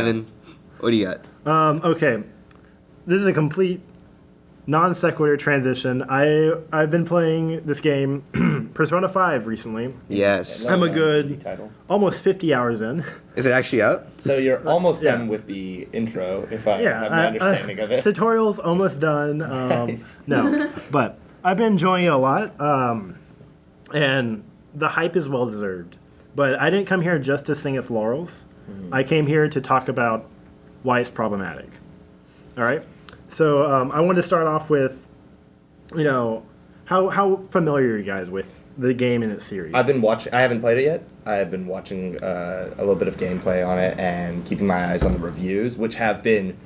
Evan, what do you got? Okay. This is a complete non sequitur transition. I've been playing this game, Persona 5, recently. Yes. I'm a good almost 50 hours in. Is it actually out? So you're almost done with the intro, if I have my understanding of it. Tutorial's almost done. Nice. No, but I've been enjoying it a lot, and the hype is well deserved. But I didn't come here just to sing its laurels. I came here to talk about why it's problematic. All right? So I wanted to start off with, how familiar are you guys with the game and its series? I've been watching. I haven't played it yet. I have been watching a little bit of gameplay on it and keeping my eyes on the reviews, which have been.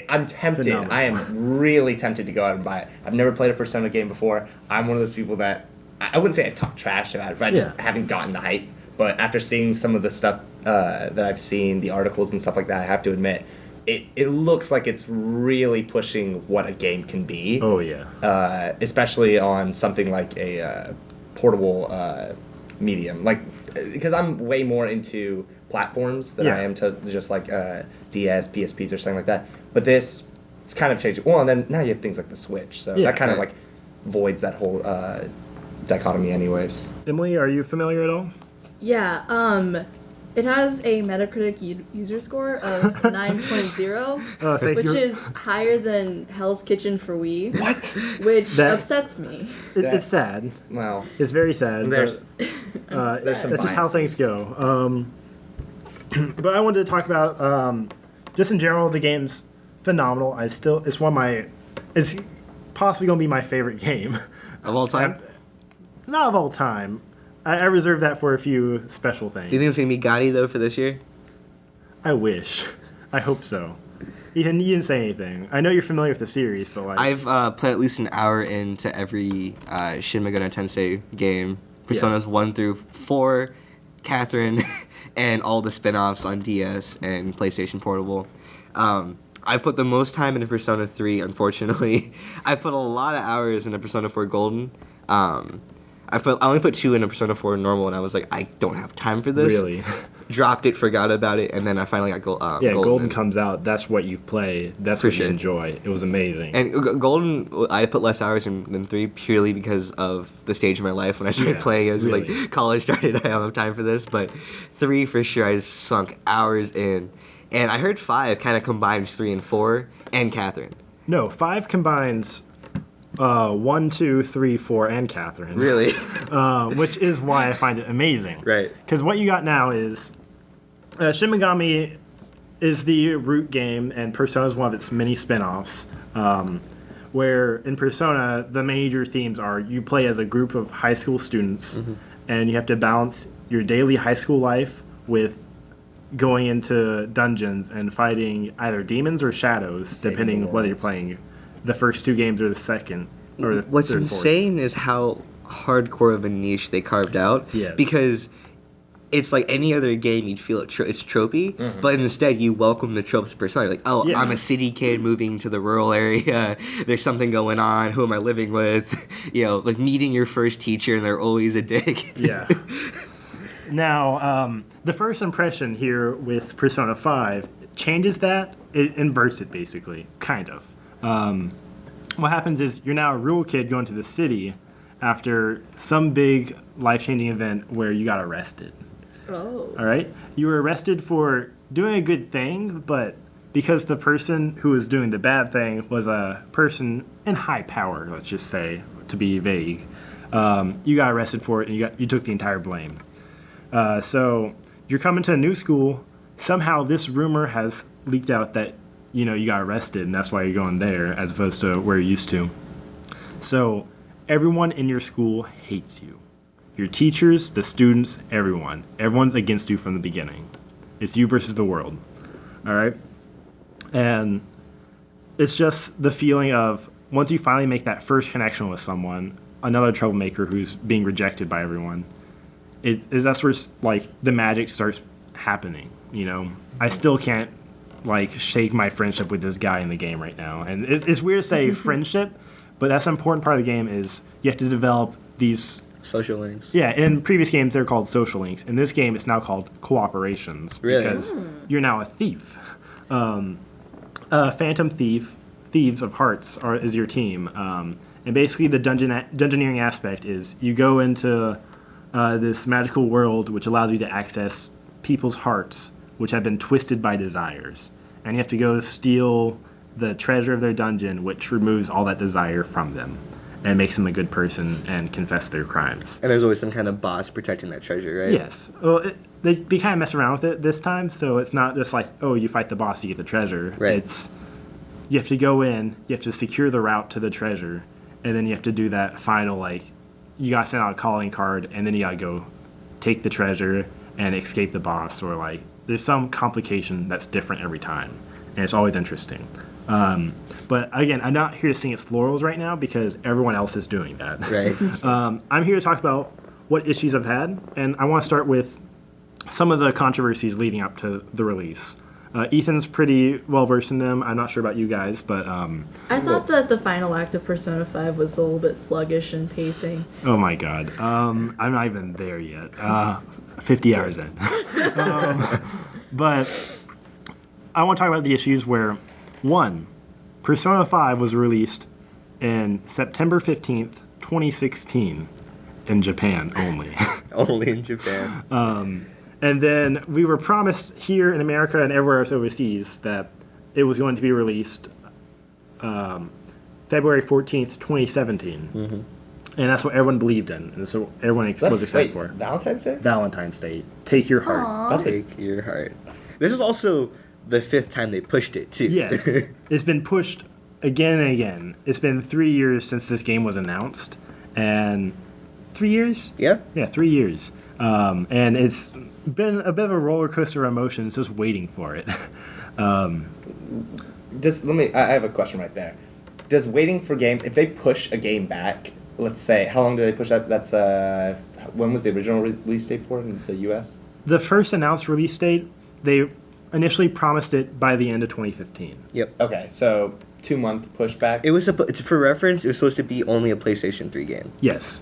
I'm tempted. Phenomenal. I am really tempted to go out and buy it. I've never played a Persona game before. I'm one of those people that I wouldn't say I talk trash about it, but I just haven't gotten the hype. But after seeing some of the stuff that I've seen, the articles and stuff like that, I have to admit, it looks like it's really pushing what a game can be. Oh, yeah. Especially on something like a portable medium. Like, because I'm way more into platforms than I am to just like DS, PSPs, or something like that. But this, it's kind of changing. Well, and then now you have things like the Switch, so that kind of like voids that whole dichotomy anyways. Emily, are you familiar at all? Yeah, it has a Metacritic user score of 9.0, which is higher than Hell's Kitchen for Wii. What? Which upsets me. It's sad. Well, it's very sad. There's that's some just how things go. But I wanted to talk about just in general, the game's phenomenal. It's it's possibly gonna be my favorite game Of all time? Not of all time. I reserve that for a few special things. Do you think it's going to be Gotti, though, for this year? I wish. I hope so. Ethan, you didn't say anything. I know you're familiar with the series, but like... I've played at least an hour into every Shin Megami Tensei game. Personas 1 through 4, Catherine, and all the spin-offs on DS and PlayStation Portable. I've put the most time into Persona 3, unfortunately. I've put a lot of hours into Persona 4 Golden. I only put 2 in a Persona 4 normal, and I was like, I don't have time for this. Really? Dropped it, forgot about it, and then I finally got Golden. Golden comes out. That's what you play. That's what you enjoy. It was amazing. And Golden, I put less hours in than 3 purely because of the stage of my life when I started playing. It was like college started. I don't have time for this, but 3 for sure. I just sunk hours in, and I heard 5 kind of combines 3 and 4 and Catherine. No, 5 combines 1, 2, 3, 4, and Catherine. Really? Which is why I find it amazing. Right. Because what you got now is Shin Megami is the root game, and Persona is one of its many spin-offs. Where in Persona, the major themes are you play as a group of high school students, and you have to balance your daily high school life with going into dungeons and fighting either demons or shadows, depending on whether you're playing the first 2 games or the second or the What's third, insane is how hardcore of a niche they carved out. Yes. Because it's like any other game, you'd feel it's tropey, but instead you welcome the tropes of Persona. You're like, oh, I'm a city kid moving to the rural area. There's something going on. Who am I living with? Like meeting your first teacher, and they're always a dick. Yeah. Now, the first impression here with Persona 5 changes that. It inverts it, basically, kind of. What happens is you're now a rural kid going to the city after some big life-changing event where you got arrested. Oh. All right? You were arrested for doing a good thing, but because the person who was doing the bad thing was a person in high power, let's just say, to be vague, you got arrested for it and you took the entire blame. So you're coming to a new school. Somehow this rumor has leaked out that you got arrested, and that's why you're going there as opposed to where you're used to. So everyone in your school hates you. Your teachers, the students, everyone. Everyone's against you from the beginning. It's you versus the world. All right? And it's just the feeling of once you finally make that first connection with someone, another troublemaker who's being rejected by everyone, that's where like the magic starts happening. I still can't shake my friendship with this guy in the game right now, and it's weird to say friendship, but that's an important part of the game is you have to develop these Social links. Yeah, in previous games they're called social links. In this game, it's now called cooperations Really? because you're now a thief. Phantom Thief, Thieves of Hearts is your team, and basically the dungeoneering aspect is you go into this magical world which allows you to access people's hearts which have been twisted by desires, and you have to go steal the treasure of their dungeon, which removes all that desire from them and makes them a good person and confess their crimes. And there's always some kind of boss protecting that treasure, right? Yes. Well, they kind of mess around with it this time, so it's not just like, oh, you fight the boss, you get the treasure. Right. It's, you have to go in, you have to secure the route to the treasure, and then you have to do that final, like, you gotta send out a calling card, and then you gotta go take the treasure and escape the boss, or like, there's some complication that's different every time, and it's always interesting. But again, I'm not here to sing its laurels right now because everyone else is doing that. Right. I'm here to talk about what issues I've had, and I want to start with some of the controversies leading up to the release. Ethan's pretty well versed in them. I'm not sure about you guys, but I thought that the final act of Persona 5 was a little bit sluggish in pacing. oh my god, I'm not even there yet. 50 hours in. But I want to talk about the issues where, one, Persona 5 was released in September 15th, 2016 in Japan only. Only in Japan. And then we were promised here in America and everywhere else overseas that it was going to be released February 14th, 2017. Mm-hmm. And that's what everyone believed in. And so everyone was excited for. Valentine's Day? Valentine's Day. Take your heart. Aww. Take your heart. This is also the 5th time they pushed it, too. Yes. It's been pushed again and again. It's been 3 years since this game was announced. And 3 years? Yeah. Yeah, 3 years. And it's been a bit of a roller coaster of emotions just waiting for it. I have a question right there. Does waiting for games, if they push a game back, let's say, how long do they push that? That's, when was the original release date for in the US? The first announced release date, they initially promised it by the end of 2015. Yep. Okay, so 2-month pushback. It was for reference. It was supposed to be only a PlayStation 3 game. Yes.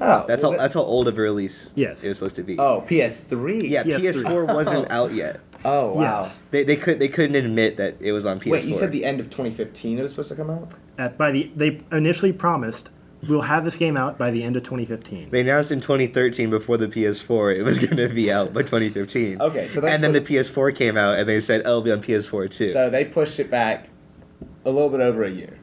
Oh, That's how old of a release. Yes. It was supposed to be. Oh, PS3. Yeah, PS3. PS4 wasn't out yet. Oh wow. Yes. They couldn't admit that it was on PS4. Wait, you said the end of 2015 it was supposed to come out? They initially promised we'll have this game out by the end of 2015. They announced in 2013 before the PS4 it was going to be out by 2015. Okay, so and then the PS4 came out and they said, "Oh, it'll be on PS4 too." So they pushed it back a little bit over a year.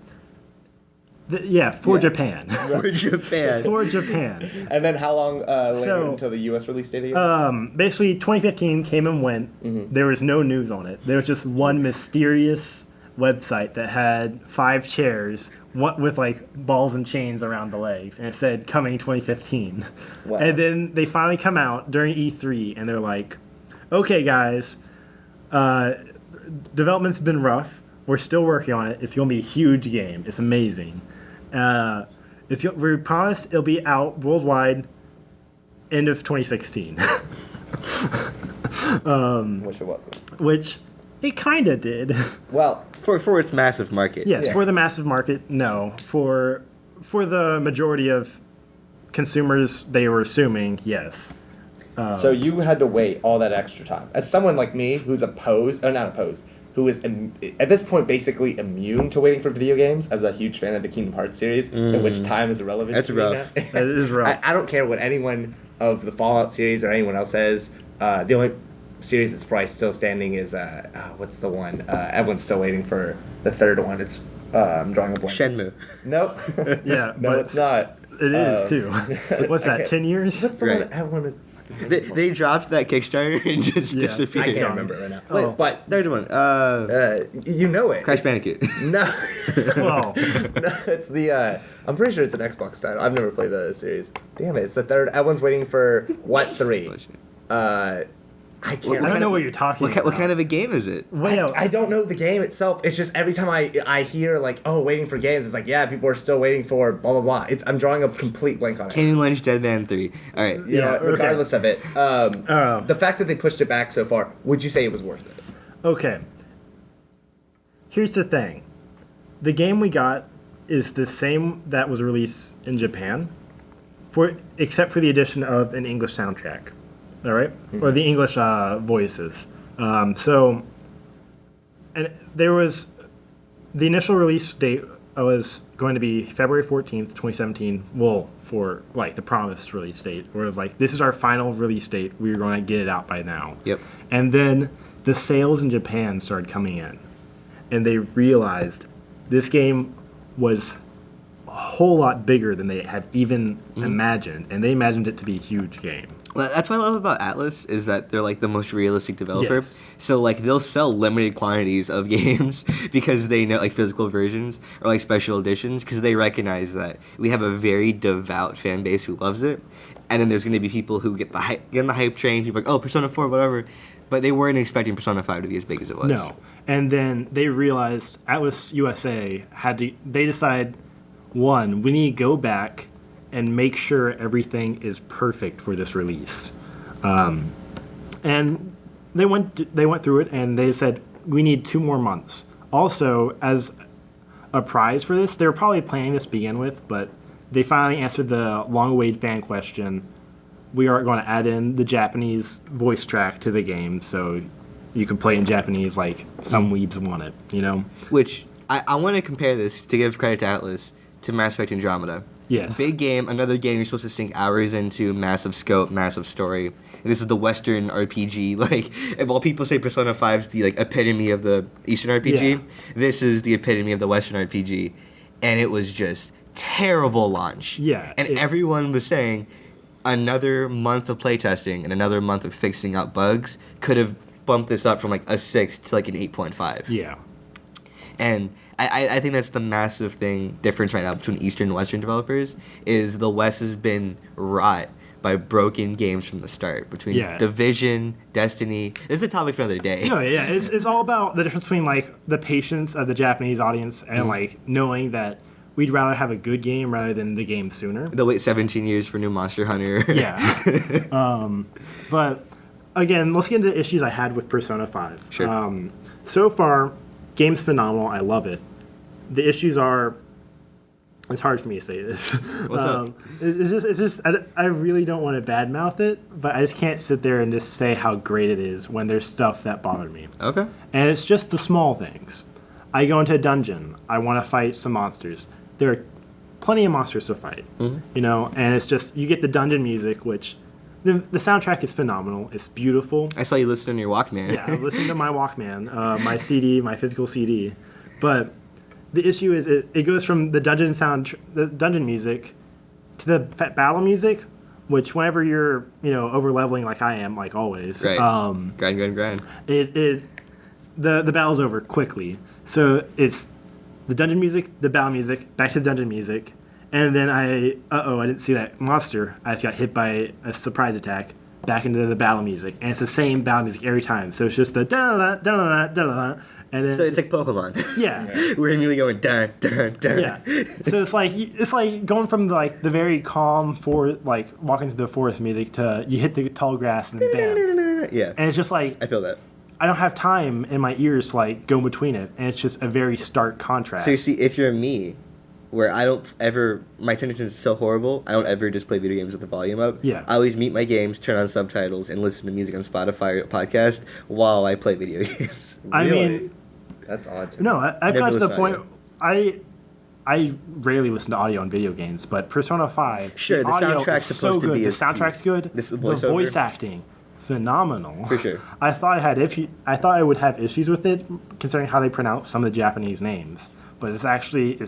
For Japan. For Japan. For Japan. And then how long later So, until the US release date again? Basically, 2015 came and went. Mm-hmm. There was no news on it. There was just one mysterious website that had 5 chairs with like balls and chains around the legs, and it said coming 2015. Wow. And then they finally come out during E3, and they're like, "Okay, guys, development's been rough. We're still working on it. It's gonna be a huge game. It's amazing. We promise it'll be out worldwide end of 2016." Which it wasn't. Which it kind of did. Well, For its massive market. Yes, Yeah. for the massive market, no. For the majority of consumers, they were assuming yes. so you had to wait all that extra time. As someone like me who's not opposed, who is at this point basically immune to waiting for video games, as a huge fan of the Kingdom Hearts series, in which time is irrelevant. That's to me rough. now. That is rough. I don't care what anyone of the Fallout series or anyone else says. The only series that's probably still standing is what's the one? Everyone's still waiting for the third one. It's I'm drawing a blank. Shenmue. Nope. Yeah, no, but it's not. It is too. What's that? Okay. 10 years? What's the Right. one that everyone is? They dropped that Kickstarter and just Yeah. disappeared. I can't gone. remember it right now. Oh. But Third one. you know it. Crash Bandicoot. No. Well, No, it's the. I'm pretty sure it's an Xbox title. I've never played the series. Damn it! It's the third. Everyone's waiting for what 3? I can't. I don't know what you're talking about. What kind of a game is it? Well, I don't know the game itself. It's just every time I hear like, oh, waiting for games, it's like, yeah, people are still waiting for blah blah blah. I'm drawing a complete blank on it. Canyon Lynch Dead Man 3. All right. You know, okay. regardless of it, the fact that they pushed it back so far, would you say it was worth it? Okay. Here's the thing. The game we got is the same that was released in Japan except for the addition of an English soundtrack, all right, or the English voices. So, and there was the initial release date was going to be February 14th, 2017. Well, for like the promised release date, where it was like, this is our final release date. We're going to get it out by now. Yep. And then the sales in Japan started coming in, and they realized this game was a whole lot bigger than they had even imagined, and they imagined it to be a huge game. Well, that's what I love about Atlas, is that they're like the most realistic developer. Yes. So like they'll sell limited quantities of games because they know, like, physical versions or like special editions, because they recognize that we have a very devout fan base who loves it, and then there's going to be people who get on the hype train. People are like, oh, Persona 4, whatever, but they weren't expecting Persona 5 to be as big as it was. No, and then they realized Atlas USA they decided, one, we need to go back and make sure everything is perfect for this release. And they went through it, and they said, we need 2 more months. Also, as a prize for this, they were probably planning this to begin with, but they finally answered the long-awaited fan question. We are going to add in the Japanese voice track to the game, so you can play in Japanese like some weebs want it, you know? Which, I want to compare this, to give credit to Atlas, to Mass Effect Andromeda. Yes. Big game, another game you're supposed to sink hours into, massive scope, massive story. And this is the Western RPG. Like, if all people say Persona 5 is the like epitome of the Eastern RPG, this is the epitome of the Western RPG. And it was just terrible launch. Yeah. And everyone was saying another month of playtesting and another month of fixing up bugs could have bumped this up from like a 6 to like an 8.5. Yeah. And I think that's the massive difference right now between Eastern and Western developers, is the West has been wrought by broken games from the start. Between Division, Destiny. This is a topic for another day. No, yeah, it's all about the difference between like the patience of the Japanese audience and like knowing that we'd rather have a good game rather than the game sooner. They'll wait 17 years for new Monster Hunter. Yeah. But again, let's get into the issues I had with Persona 5. Sure. So far, game's phenomenal. I love it. The issues are, it's hard for me to say this. What's up? It's just I really don't want to badmouth it, but I just can't sit there and just say how great it is when there's stuff that bothered me. Okay. And it's just the small things. I go into a dungeon. I want to fight some monsters. There are plenty of monsters to fight, you know, and it's just, you get the dungeon music, which the soundtrack is phenomenal. It's beautiful. I saw you listening to your Walkman. Yeah, I'm listening to my Walkman, my CD, my physical CD. But the issue is it goes from the dungeon music to the battle music, which whenever you're, you know, over leveling like I am, like always, Right. Grind. the battle's over quickly. So it's the dungeon music, the battle music, back to the dungeon music, and then I didn't see that monster. I just got hit by a surprise attack, back into the battle music, and it's the same battle music every time. So it's just the da da da da da da. And then So it's like Pokemon. Yeah. We're immediately going dun dun dun. Yeah. So it's like going from the very calm walking through the forest music to you hit the tall grass and bam. Yeah. And it's just like, I feel that. I don't have time in my ears to like go between it, and it's just a very stark contrast. So you see, if you're me, where I don't ever, my attention is so horrible, I don't ever just play video games with the volume up. Yeah. I always mute my games, turn on subtitles, and listen to music on Spotify or podcast while I play video games. I Really? mean, That's odd to me. no, I've Never got to the listened to point. I rarely listen to audio in video games, but Persona 5, Sure, the audio soundtrack's is supposed so to good. be The as soundtrack's good. The The voiceover? voice acting, phenomenal. For sure. I thought I would have issues with it, considering how they pronounce some of the Japanese names. But it's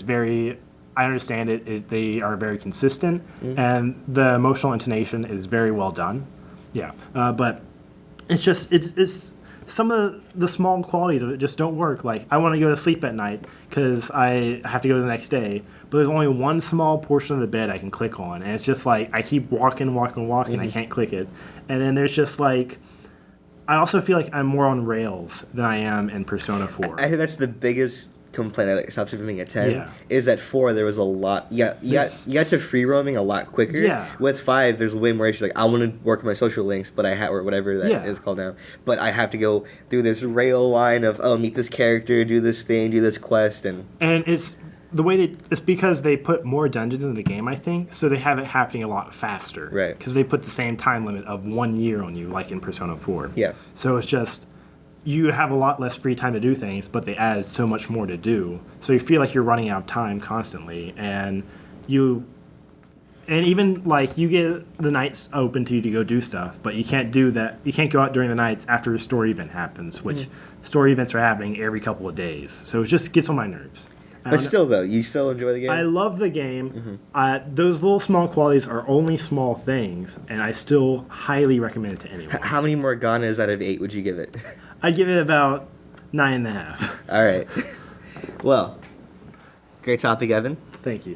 very. I understand it. They are very consistent, and the emotional intonation is very well done. Yeah, but it's just it's some of the small qualities of it just don't work. Like, I want to go to sleep at night because I have to go the next day, but there's only one small portion of the bed I can click on, and it's just like I keep walking, I can't click it. And then there's just like, I also feel like I'm more on rails than I am in Persona 4. I think that's the biggest complaint that stops it from being a 10. Yeah. Is that 4 there was a lot. You got to free roaming a lot quicker. Yeah. With 5 there's way more issues. Like, I want to work my social links, but I have, or whatever that is called now. But I have to go through this rail line of meet this character, do this thing, do this quest, and And it's the way it's because they put more dungeons in the game, I think, so they have it happening a lot faster. Right. Because they put the same time limit of 1 year on you, like in Persona 4. Yeah. So it's just, you have a lot less free time to do things, but they added so much more to do. So you feel like you're running out of time constantly, and even like you get the nights open to you to go do stuff, but you can't do that. You can't go out during the nights after a story event happens, which story events are happening every couple of days. So it just gets on my nerves. But still, though, you still enjoy the game? I love the game. Those little small qualities are only small things, and I still highly recommend it to anyone. How many more Ganas out of 8 would you give it? I'd give it about 9.5. All right. Well, great topic, Evan. Thank you.